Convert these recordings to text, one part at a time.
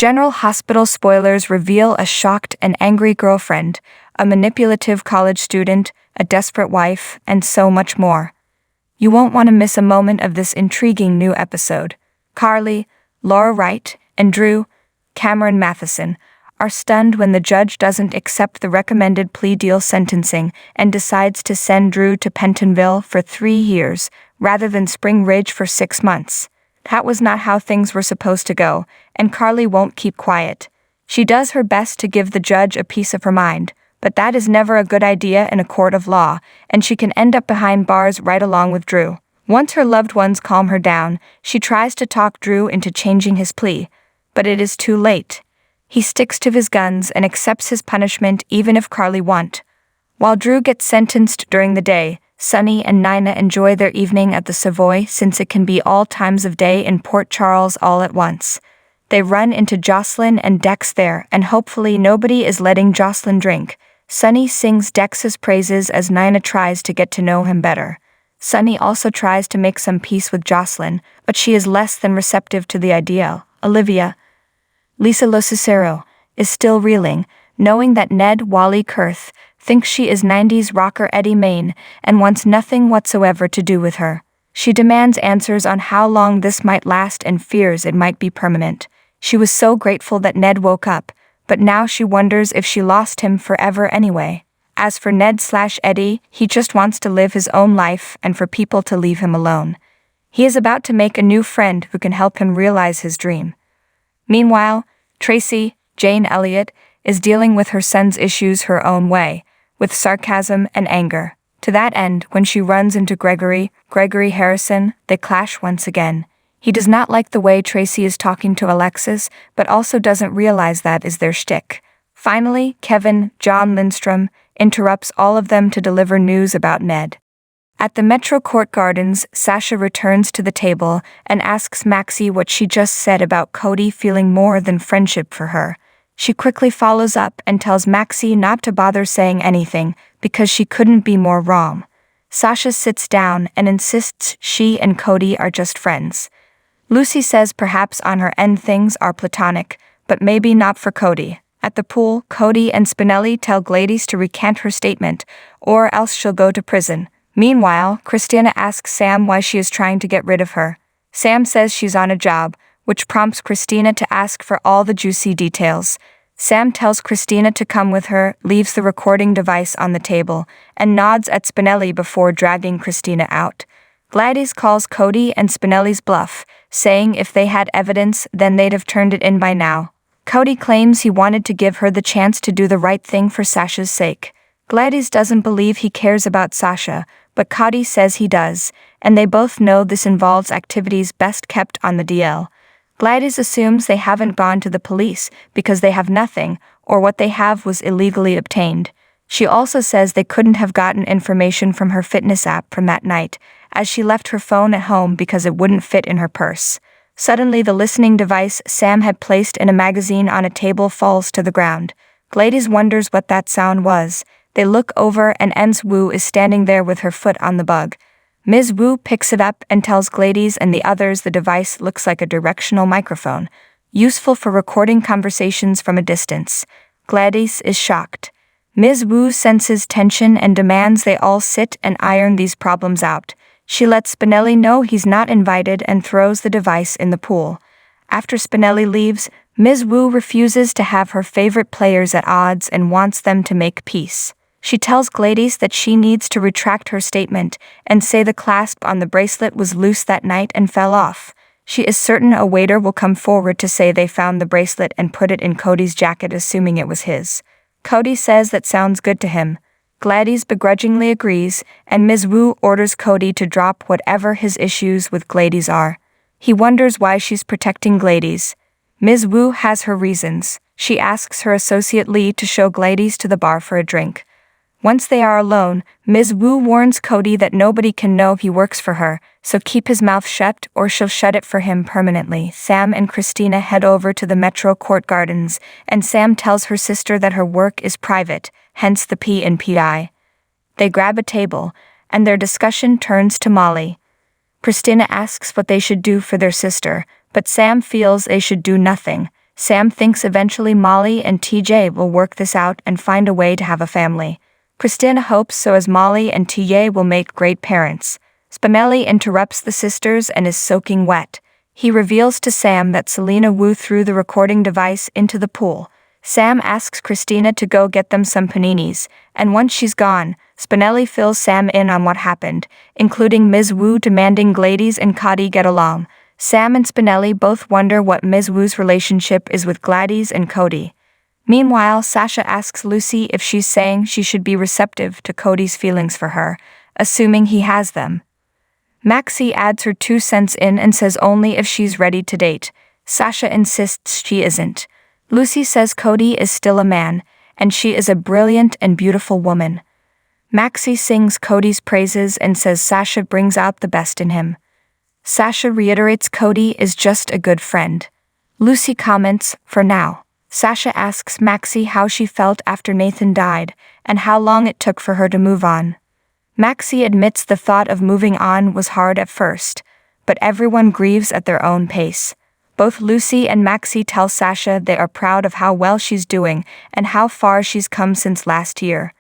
General Hospital spoilers reveal a shocked and angry girlfriend, a manipulative college student, a desperate wife, and so much more. You won't want to miss a moment of this intriguing new episode. Carly, Laura Wright, and Drew, Cameron Matheson, are stunned when the judge doesn't accept the recommended plea deal sentencing and decides to send Drew to Pentonville for 3 years, rather than Spring Ridge for 6 months. That was not how things were supposed to go, and Carly won't keep quiet. She does her best to give the judge a piece of her mind, but that is never a good idea in a court of law, and she can end up behind bars right along with Drew. Once her loved ones calm her down, she tries to talk Drew into changing his plea, but it is too late. He sticks to his guns and accepts his punishment even if Carly won't. While Drew gets sentenced during the day, Sunny and Nina enjoy their evening at the Savoy since it can be all times of day in Port Charles all at once. They run into Jocelyn and Dex there, and hopefully nobody is letting Jocelyn drink. Sunny sings Dex's praises as Nina tries to get to know him better. Sunny also tries to make some peace with Jocelyn, but she is less than receptive to the idea. Olivia, Lisa Locicero, is still reeling, knowing that Ned Wally Kurth thinks she is 90s rocker Eddie Main and wants nothing whatsoever to do with her. She demands answers on how long this might last and fears it might be permanent. She was so grateful that Ned woke up, but now she wonders if she lost him forever anyway. As for Ned/Eddie, he just wants to live his own life and for people to leave him alone. He is about to make a new friend who can help him realize his dream. Meanwhile, Tracy, Jane Elliott, is dealing with her son's issues her own way, with sarcasm and anger. To that end, when she runs into Gregory Harrison, they clash once again. He does not like the way Tracy is talking to Alexis, but also doesn't realize that is their shtick. Finally, Kevin, John Lindstrom, interrupts all of them to deliver news about Ned. At the Metro Court Gardens, Sasha returns to the table and asks Maxie what she just said about Cody feeling more than friendship for her. She quickly follows up and tells Maxie not to bother saying anything because she couldn't be more wrong. Sasha sits down and insists she and Cody are just friends. Lucy says perhaps on her end things are platonic, but maybe not for Cody. At the pool, Cody and Spinelli tell Gladys to recant her statement, or else she'll go to prison. Meanwhile, Christina asks Sam why she is trying to get rid of her. Sam says she's on a job, which prompts Christina to ask for all the juicy details. Sam tells Christina to come with her, leaves the recording device on the table, and nods at Spinelli before dragging Christina out. Gladys calls Cody and Spinelli's bluff, saying if they had evidence, then they'd have turned it in by now. Cody claims he wanted to give her the chance to do the right thing for Sasha's sake. Gladys doesn't believe he cares about Sasha, but Cody says he does, and they both know this involves activities best kept on the DL. Gladys assumes they haven't gone to the police because they have nothing, or what they have was illegally obtained. She also says they couldn't have gotten information from her fitness app from that night, as she left her phone at home because it wouldn't fit in her purse. Suddenly, the listening device Sam had placed in a magazine on a table falls to the ground. Gladys wonders what that sound was. They look over and Ms. Wu is standing there with her foot on the bug. Ms. Wu picks it up and tells Gladys and the others the device looks like a directional microphone, useful for recording conversations from a distance. Gladys is shocked. Ms. Wu senses tension and demands they all sit and iron these problems out. She lets Spinelli know he's not invited and throws the device in the pool. After Spinelli leaves, Ms. Wu refuses to have her favorite players at odds and wants them to make peace. She tells Gladys that she needs to retract her statement and say the clasp on the bracelet was loose that night and fell off. She is certain a waiter will come forward to say they found the bracelet and put it in Cody's jacket assuming it was his. Cody says that sounds good to him. Gladys begrudgingly agrees, and Ms. Wu orders Cody to drop whatever his issues with Gladys are. He wonders why she's protecting Gladys. Ms. Wu has her reasons. She asks her associate Lee to show Gladys to the bar for a drink. Once they are alone, Ms. Wu warns Cody that nobody can know he works for her, so keep his mouth shut or she'll shut it for him permanently. Sam and Christina head over to the Metro Court Gardens, and Sam tells her sister that her work is private, hence the P in PI. They grab a table, and their discussion turns to Molly. Christina asks what they should do for their sister, but Sam feels they should do nothing. Sam thinks eventually Molly and TJ will work this out and find a way to have a family. Christina hopes so, as Molly and TJ will make great parents. Spinelli interrupts the sisters and is soaking wet. He reveals to Sam that Selena Wu threw the recording device into the pool. Sam asks Christina to go get them some paninis, and once she's gone, Spinelli fills Sam in on what happened, including Ms. Wu demanding Gladys and Cody get along. Sam and Spinelli both wonder what Ms. Wu's relationship is with Gladys and Cody. Meanwhile, Sasha asks Lucy if she's saying she should be receptive to Cody's feelings for her, assuming he has them. Maxie adds her 2 cents in and says only if she's ready to date. Sasha insists she isn't. Lucy says Cody is still a man, and she is a brilliant and beautiful woman. Maxie sings Cody's praises and says Sasha brings out the best in him. Sasha reiterates Cody is just a good friend. Lucy comments, for now. Sasha asks Maxie how she felt after Nathan died, and how long it took for her to move on. Maxie admits the thought of moving on was hard at first, but everyone grieves at their own pace. Both Lucy and Maxie tell Sasha they are proud of how well she's doing and how far she's come since last year.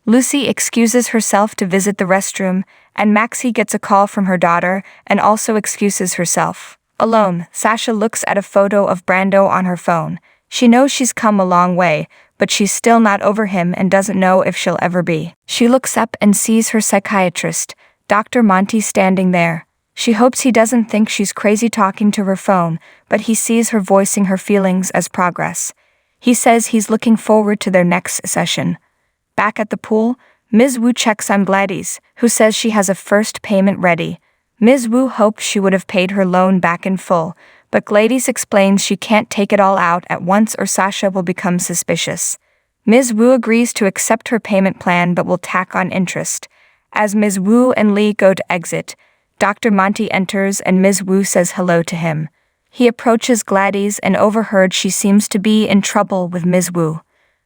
Lucy excuses herself to visit the restroom, and Maxie gets a call from her daughter and also excuses herself. Alone, Sasha looks at a photo of Brando on her phone. She knows she's come a long way, but she's still not over him and doesn't know if she'll ever be. She looks up and sees her psychiatrist, Dr. Monty, standing there. She hopes he doesn't think she's crazy talking to her phone, but he sees her voicing her feelings as progress. He says he's looking forward to their next session. Back at the pool, Ms. Wu checks on Gladys, who says she has a first payment ready. Ms. Wu hopes she would have paid her loan back in full, but Gladys explains she can't take it all out at once or Sasha will become suspicious. Ms. Wu agrees to accept her payment plan but will tack on interest. As Ms. Wu and Lee go to exit, Dr. Monty enters and Ms. Wu says hello to him. He approaches Gladys and overheard she seems to be in trouble with Ms. Wu.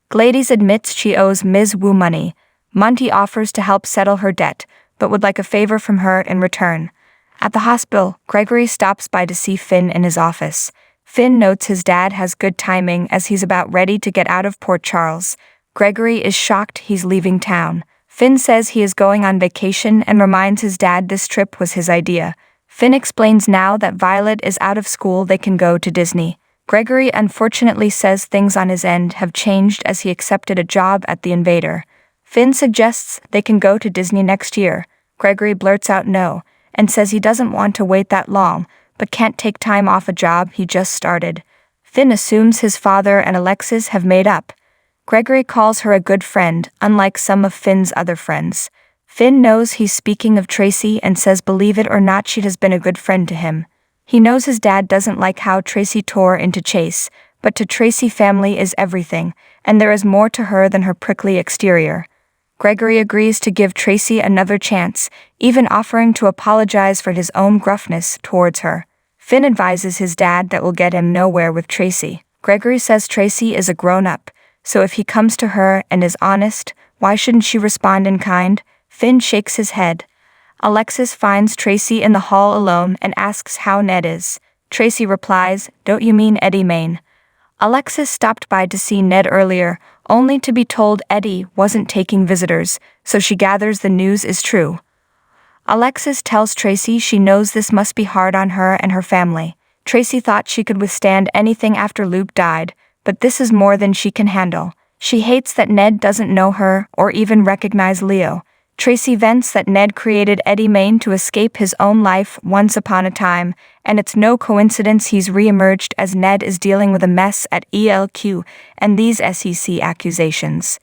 Gladys admits she owes Ms. Wu money. Monty offers to help settle her debt, but would like a favor from her in return. At the hospital, Gregory stops by to see Finn in his office. Finn notes his dad has good timing as he's about ready to get out of Port Charles. Gregory is shocked he's leaving town. Finn says he is going on vacation and reminds his dad this trip was his idea. Finn explains now that Violet is out of school they can go to Disney. Gregory unfortunately says things on his end have changed as he accepted a job at the Invader. Finn suggests they can go to Disney next year. Gregory blurts out no, and says he doesn't want to wait that long, but can't take time off a job he just started. Finn assumes his father and Alexis have made up. Gregory calls her a good friend, unlike some of Finn's other friends. Finn knows he's speaking of Tracy and says believe it or not she has been a good friend to him. He knows his dad doesn't like how Tracy tore into Chase, but to Tracy family is everything, and there is more to her than her prickly exterior. Gregory agrees to give Tracy another chance, even offering to apologize for his own gruffness towards her. Finn advises his dad that will get him nowhere with Tracy. Gregory says Tracy is a grown-up, so if he comes to her and is honest, why shouldn't she respond in kind? Finn shakes his head. Alexis finds Tracy in the hall alone and asks how Ned is. Tracy replies, "Don't you mean Eddie Main?" Alexis stopped by to see Ned earlier, only to be told Eddie wasn't taking visitors, so she gathers the news is true. Alexis tells Tracy she knows this must be hard on her and her family. Tracy thought she could withstand anything after Luke died, but this is more than she can handle. She hates that Ned doesn't know her or even recognize Leo. Tracy vents that Ned created Eddie Main to escape his own life once upon a time, and it's no coincidence he's re-emerged as Ned is dealing with a mess at ELQ and these SEC accusations.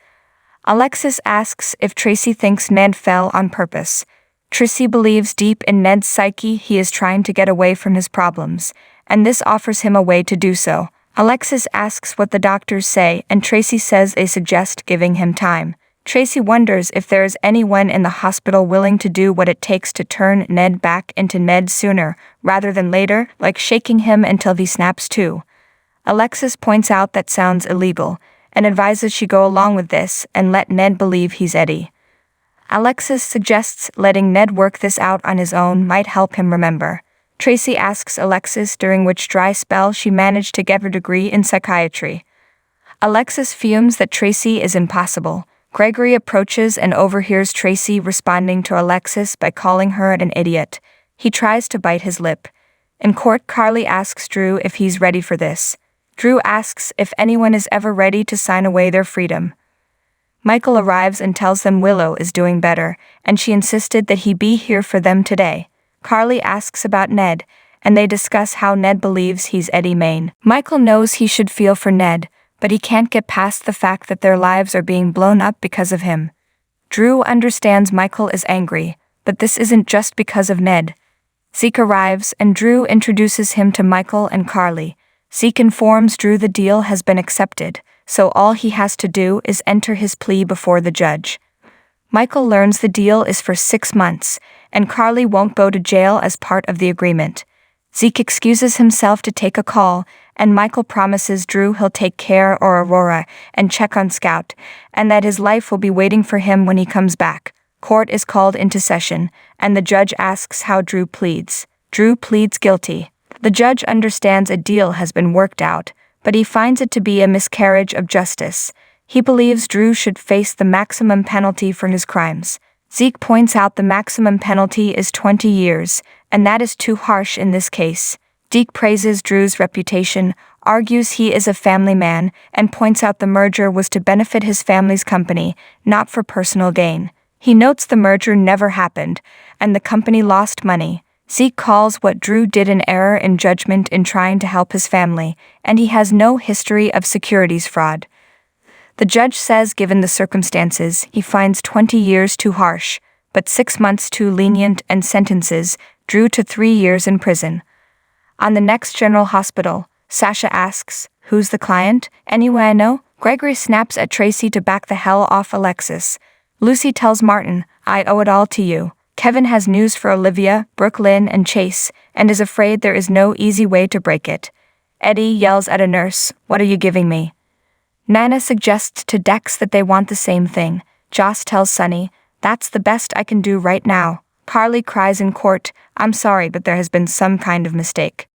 Alexis asks if Tracy thinks Ned fell on purpose. Tracy believes deep in Ned's psyche he is trying to get away from his problems, and this offers him a way to do so. Alexis asks what the doctors say, and Tracy says they suggest giving him time. Tracy wonders if there is anyone in the hospital willing to do what it takes to turn Ned back into Ned sooner, rather than later, like shaking him until he snaps too. Alexis points out that sounds illegal, and advises she go along with this and let Ned believe he's Eddie. Alexis suggests letting Ned work this out on his own might help him remember. Tracy asks Alexis during which dry spell she managed to get her degree in psychiatry. Alexis fumes that Tracy is impossible. Gregory approaches and overhears Tracy responding to Alexis by calling her an idiot. He tries to bite his lip. In court, Carly asks Drew if he's ready for this. Drew asks if anyone is ever ready to sign away their freedom. Michael arrives and tells them Willow is doing better, and she insisted that he be here for them today. Carly asks about Ned, and they discuss how Ned believes he's Eddie Main. Michael knows he should feel for Ned, but he can't get past the fact that their lives are being blown up because of him. Drew understands Michael is angry, but this isn't just because of Ned. Zeke arrives, and Drew introduces him to Michael and Carly. Zeke informs Drew the deal has been accepted, so all he has to do is enter his plea before the judge. Michael learns the deal is for 6 months, and Carly won't go to jail as part of the agreement. Zeke excuses himself to take a call, and Michael promises Drew he'll take care of Aurora and check on Scout, and that his life will be waiting for him when he comes back. Court is called into session, and the judge asks how Drew pleads. Drew pleads guilty. The judge understands a deal has been worked out, but he finds it to be a miscarriage of justice. He believes Drew should face the maximum penalty for his crimes. Zeke points out the maximum penalty is 20 years, and that is too harsh in this case. Zeke praises Drew's reputation, argues he is a family man, and points out the merger was to benefit his family's company, not for personal gain. He notes the merger never happened, and the company lost money. Zeke calls what Drew did an error in judgment in trying to help his family, and he has no history of securities fraud. The judge says given the circumstances, he finds 20 years too harsh, but 6 months too lenient and sentences Drew to 3 years in prison. On the next General Hospital, Sasha asks, "Who's the client? Anyway I know?" Gregory snaps at Tracy to back the hell off Alexis. Lucy tells Martin, "I owe it all to you." Kevin has news for Olivia, Brooklyn, and Chase, and is afraid there is no easy way to break it. Eddie yells at a nurse, "What are you giving me?" Nana suggests to Dex that they want the same thing. Joss tells Sunny, "That's the best I can do right now." Carly cries in court, "I'm sorry, but there has been some kind of mistake."